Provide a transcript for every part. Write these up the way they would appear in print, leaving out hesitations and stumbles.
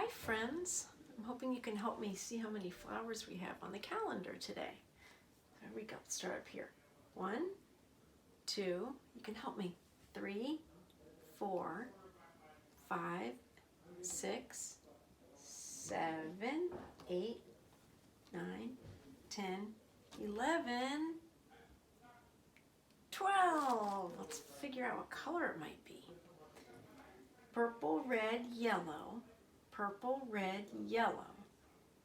Hi friends, I'm hoping you can help me see how many flowers we have on the calendar today. There we go, let's start up here. 1, 2, you can help me. 3, 4, 5, 6, 7, 8, 9, 10, 11, 12. Let's figure out what color it might be. Purple, red, yellow. Purple, red, yellow.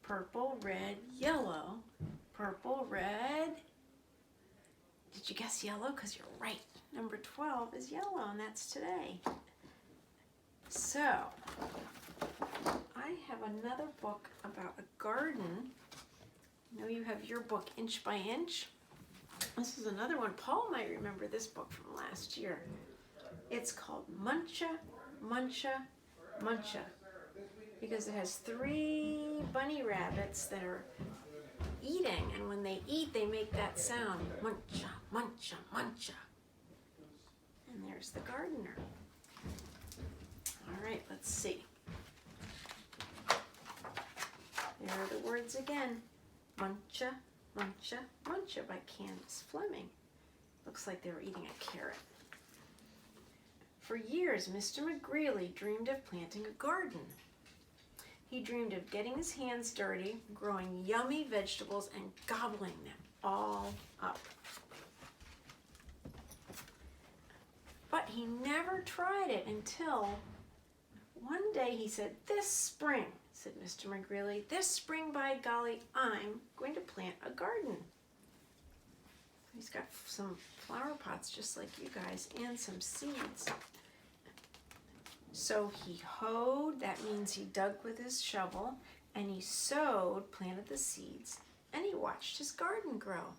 Purple, red, yellow. Purple, red. Did you guess yellow? Because you're right. Number 12 is yellow, and that's today. So, I have another book about a garden. I know you have your book, Inch by Inch. This is another one. Paul might remember this book from last year. It's called Muncha, Muncha, Muncha, because it has 3 bunny rabbits that are eating, and when they eat, they make that sound, muncha, muncha, muncha. And there's the gardener. All right, let's see. There are the words again. Muncha, muncha, muncha by Candace Fleming. Looks like they were eating a carrot. For years, Mr. McGreely dreamed of planting a garden. He dreamed of getting his hands dirty, growing yummy vegetables, and gobbling them all up. But he never tried it until one day he said, "This spring," said Mr. McGreely, "this spring, by golly, I'm going to plant a garden." He's got some flower pots just like you guys and some seeds. So he hoed, that means he dug with his shovel, and he sowed, planted the seeds, and he watched his garden grow.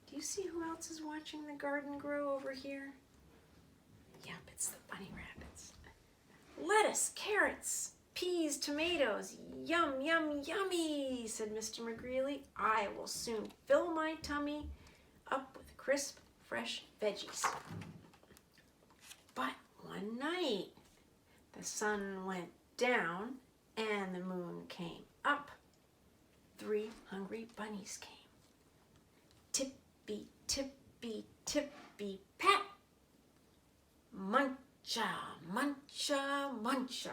Do you see who else is watching the garden grow over here? Yep, it's the bunny rabbits. Lettuce, carrots, peas, tomatoes, yum, yum, yummy, said Mr. McGreely. I will soon fill my tummy up with crisp, fresh veggies. But one night, the sun went down and the moon came up. 3 hungry bunnies came. Tippy, tippy, tippy, pat. Muncha, muncha, muncha.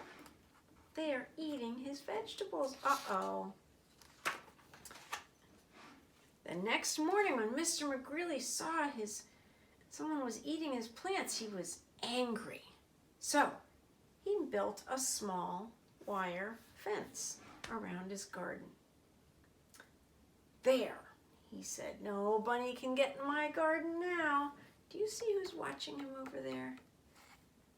They are eating his vegetables. Uh-oh. The next morning when Mr. McGreely saw someone was eating his plants, he was angry. So he built a small wire fence around his garden. There, he said, no bunny can get in my garden now. Do you see who's watching him over there?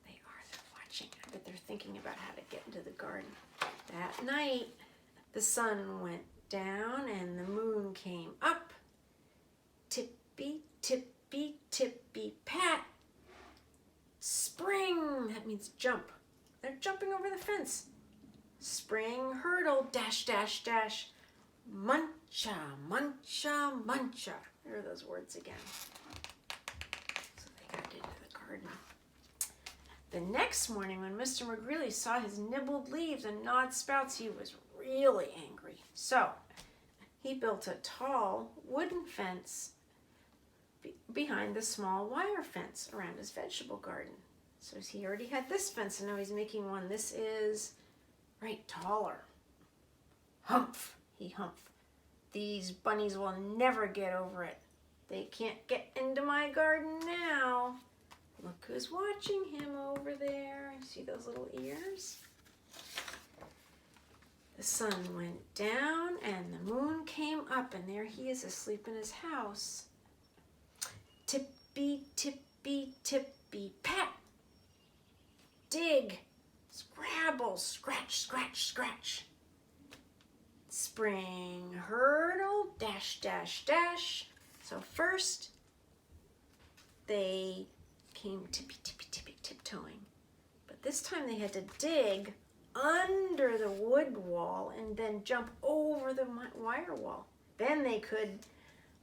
They are, they're watching. I bet they're thinking about how to get into the garden. That night, the sun went down and the moon came up. Tippy, tippy, tippy, pat. Spring, that means jump. They're jumping over the fence. Spring hurdle, dash, dash, dash. Muncha, muncha, muncha. There are those words again. So they got into the garden. The next morning when Mr. McGreely saw his nibbled leaves and gnawed sprouts, he was really angry. So he built a tall wooden fence behind the small wire fence around his vegetable garden. So he already had this fence, and now he's making one. This is right taller. Humph, he humphed. These bunnies will never get over it. They can't get into my garden now. Look who's watching him over there. See those little ears? The sun went down and the moon came up, and there he is asleep in his house. Tippy, tippy, tippy, pat. Dig, scrabble, scratch, scratch, scratch. Spring hurdle, dash, dash, dash. So first, they came tippy, tippy, tippy, tiptoeing. But this time they had to dig under the wood wall and then jump over the wire wall. Then they could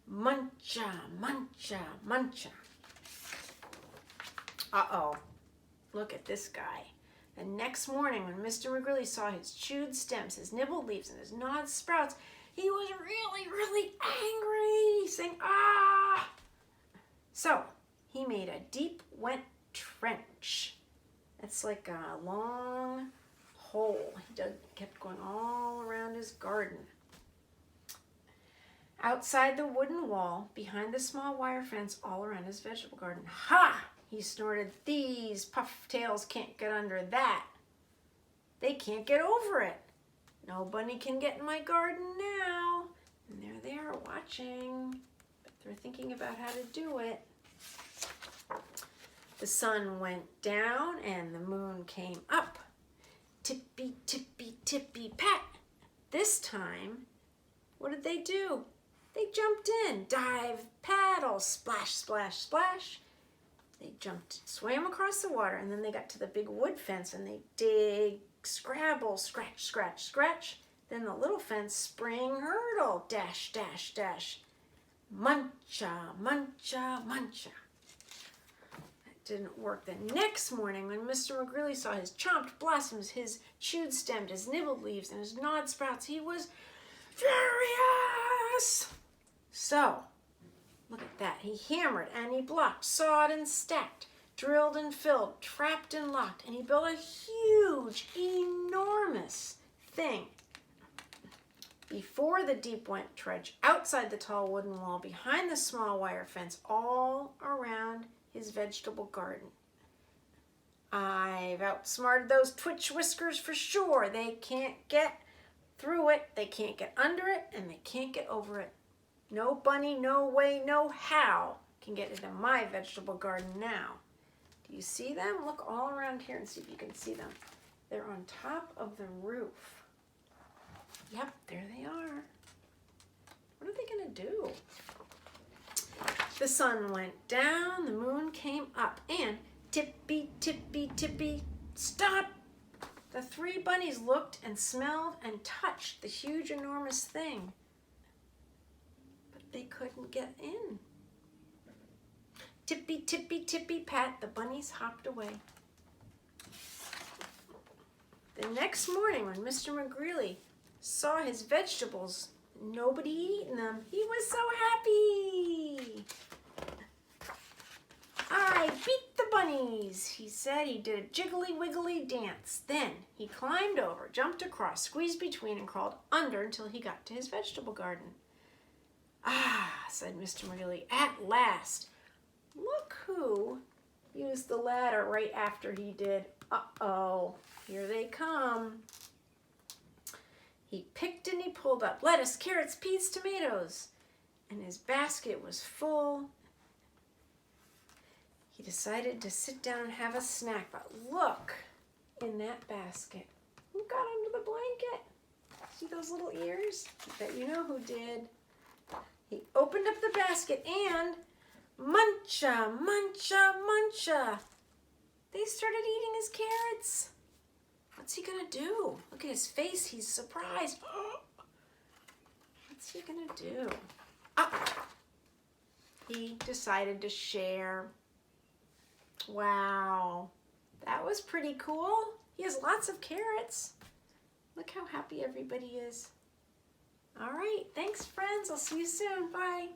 muncha, muncha, muncha. Uh-oh. Look at this guy. The next morning, when Mr. McGrilly saw his chewed stems, his nibbled leaves, and his gnawed sprouts, he was really, really angry, saying, "Ah!" So he made a deep, wet trench. It's like a long hole. He kept going all around his garden. Outside the wooden wall, behind the small wire fence, all around his vegetable garden. "Ha!" he snorted. "These pufftails can't get under that. They can't get over it. No bunny can get in my garden now." And there they are watching, but they're thinking about how to do it. The sun went down and the moon came up. Tippy, tippy, tippy, pat. This time, what did they do? They jumped in. Dive, paddle, splash, splash, splash. They jumped, swam across the water, and then they got to the big wood fence and they dig, scrabble, scratch, scratch, scratch. Then the little fence, spring, hurdle, dash, dash, dash. Muncha, muncha, muncha. That didn't work. The next morning, when Mr. McGrilly saw his chomped blossoms, his chewed stem, his nibbled leaves, and his gnawed sprouts, he was furious. So, look at that. He hammered and he blocked, sawed and stacked, drilled and filled, trapped and locked, and he built a huge, enormous thing. Before the deep wet trench, outside the tall wooden wall, behind the small wire fence, all around his vegetable garden. I've outsmarted those twitch whiskers for sure. They can't get through it, they can't get under it, and they can't get over it. No bunny, no way, no how can get into my vegetable garden now. Do you see them? Look all around here and see if you can see them. They're on top of the roof. Yep, there they are. What are they going to do? The sun went down, the moon came up, and tippy, tippy, tippy, stop! The three bunnies looked and smelled and touched the huge, enormous thing. But they couldn't get in. Tippy, tippy, tippy, pat, the bunnies hopped away. The next morning, when Mr. McGrilly saw his vegetables, nobody eating them, he was so happy. "I beat the bunnies," he said. He did a jiggly wiggly dance. Then he climbed over, jumped across, squeezed between, and crawled under until he got to his vegetable garden. "Ah," said Mr. McGrilly, "at last. Look who used the ladder right after he did. Uh-oh, here they come." He picked and he pulled up lettuce, carrots, peas, tomatoes, and his basket was full. He decided to sit down and have a snack, but look in that basket. Who got under the blanket? See those little ears? I bet you know who did. He opened up the basket and muncha, muncha, muncha. They started eating his carrots. What's he gonna do? Look at his face, he's surprised. What's he gonna do? He decided to share. Wow, that was pretty cool. He has lots of carrots. Look how happy everybody is. All right, thanks friends, I'll see you soon, bye.